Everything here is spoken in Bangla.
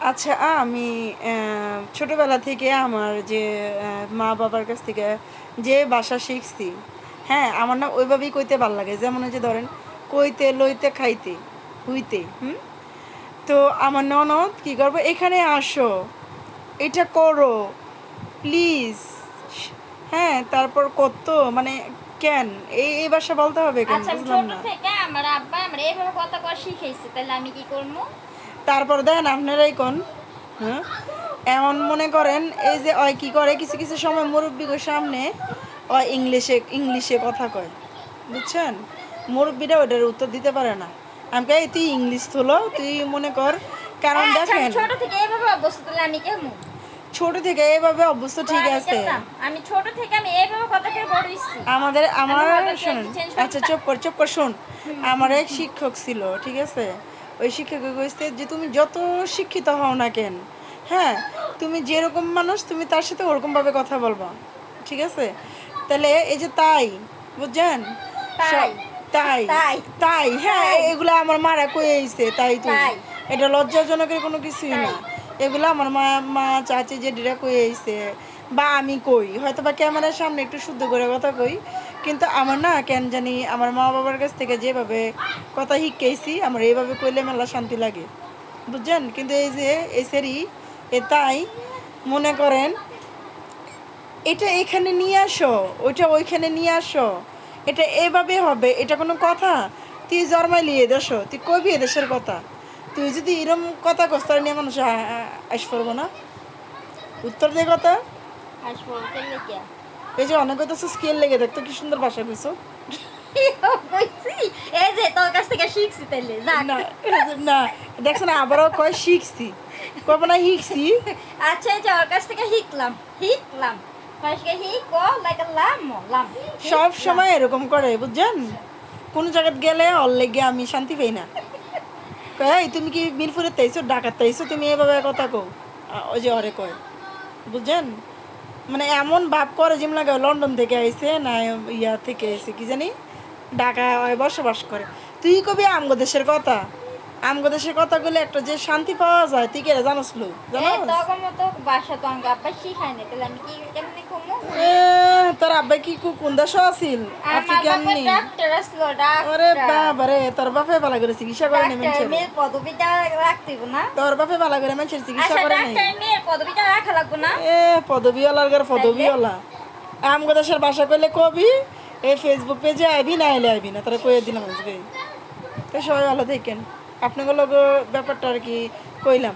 আচ্ছা, আমি ছোটবেলা থেকে আমার যে মা-বাবার কাছ থেকে যে ভাষা শিখছি, হ্যাঁ? আমার না ওইভাবেই কইতে ভাল লাগে। যেমন এই যে ধরেন, কইতে, লইতে, খাইতে, হুইতে, হুম? তো আমার ননদ কি করবে, "এখানে আসো, এটা করো, প্লিজ।" হ্যাঁ, তারপর কত মানে কেন? এই ভাষা বলতে হবে কেন? আচ্ছা, আমি বুঝলাম ছোট না। থেকে আমার আব্বা আমার এইভাবে কথা কওয়া শিখাইছে, তাহলে আমি কি করবো? তারপর দেখেন আপনারাই কোন, হ্যাঁ? এমন মনে করেন এই যে অয় কি করে কিছু কিছু সময় মুরব্বীদের সামনে অয় ইংলিশে কথা কয়, বুঝছেন? মুরব্বীরা ওটার উত্তর দিতে পারে না। আমি কই, "এই তুই ইংলিশ তোলো, তুই মনে কর।" কারণ আচ্ছা, আমি দেখেন, ছোট থেকে এইভাবে অভ্যস্ত, তাহলে আমি কেমন? ছোট থেকে এভাবে অভ্যস্ত তো ঠিক আমি আছে। কেমন? আমি ছোট থেকে আমি এইভাবে কথা কয়ে বড় হইছি। আমি আমার হঠাৎ করে শোনেন, কি চেঞ্জ আচ্ছা করতে? চুপ কর শোন। আমার এক শিক্ষক ছিল, ঠিক আছে? ওই শিক্ষক কইছে যে তুমি যত শিক্ষিত হও না কেন, হ্যাঁ, তুমি যেরকম মানুষ তুমি তার সাথে ওরকমভাবে কথা বলবা, ঠিক আছে? তাহলে এই যে তাই, বুঝছেন? তাই সব তাই, তাই তাই, হ্যাঁ, তাই এগুলো আমার মারা কয়ে আইছে তাই তুই। তাই এটা লজ্জাজনকের কোনো কিছুই তাই না। এগুলো আমার মা চাচি জেঠিরা কয়ে আইছে, বা আমি কই হয়তো বা ক্যামেরার সামনে একটু শুদ্ধ করে কথা কই, কিন্তু আমার না কেন জানি আমার মা বাবার কাছ থেকে যেভাবে কথা শিখেছি আমার এইভাবে কইলে মেলা শান্তি লাগে, বুঝছেন? কিন্তু এই যে এই সেরি এ তাই মনে করেন এটা এখানে নিয়ে আসো, ওইটা ওইখানে নিয়ে আসো, এটা এভাবে হবে, এটা কোনো কথা? তুই জন্মাইলি এদেশও, তুই কবি এদেশের কথা। তুই যদি এরম কথা কস্তার নিয়ে মানুষ আইস করবো না, উত্তর দিয়ে কথা। আসবো কেলে কি? এই যে অনেক কথা স্কেল লেগে দেখতো কি সুন্দর ভাষা কইছো। কইছি, এই যে তোর কাছ থেকে শিখছি, তাইলে যাক। না, না, দেখছো না, আবারও কয় শিখছি, কবে না শিখছি। আচ্ছা, এই যে ওর কাছ থেকে শিখলাম শিখলাম ফার্স্টে হিক লাইক লাম লাম সব শিখলাম। সময় এরকম করে, বুঝছেন? কোনো জায়গায় গেলে অল লেগে আমি শান্তি পাই না। কয়, "এই তুমি কি মিরপুরে তাইছো, ঢাকার তাইছো, তুমি এভাবে কথা কও?" ওই যে অরে কয়, বুঝছেন? মানে এমন ভাব করে যেমন লাগে লন্ডন থেকে আইছে না, ইয়া থেকে আইছে কি জানি, ঢাকায় বসবাস করে। তুই কবি আমগো দেশের কথা, আমগো দেশের কথা বলে একটা যে শান্তি পাওয়া যায়, তুই কেরা জানোস লো, এ জানোস? তখন মতো বাসা তো আমাকে আব্বা শিখাই নাই, তাহলে আমি কি কেমনি কমু? এ, তোর আব্বাই কি কোন দেশ আছিল? আমার আফ্রিকান বাবা নি? ডাক্তার আসলো, ওরে ডাক্তার। বাবারে, তোর বাপে ভালো করে চিকিৎসা করে নাই ডাক্তার মানুষের? মেয়ের পদবিটা রাখতে হবে না? তোর বাপে ভালো করে মানুষের চিকিৎসা আচ্ছা, করে নাই? ডাক্তার মেয়ের পদবিটা রাখা লাগবে না? এ পদবিওয়ালার ঘর তাইলে পদবিওয়ালা। আমগো দেশের ভাষা কইলে কবি, এই ফেসবুক পেজে আইবি না এলে আইবি না, তারা কইয়ে দিলাম আজকে। তো সবাই ভালো থাকেন, আপনাদের ব্যাপারটা আর কি কইলাম।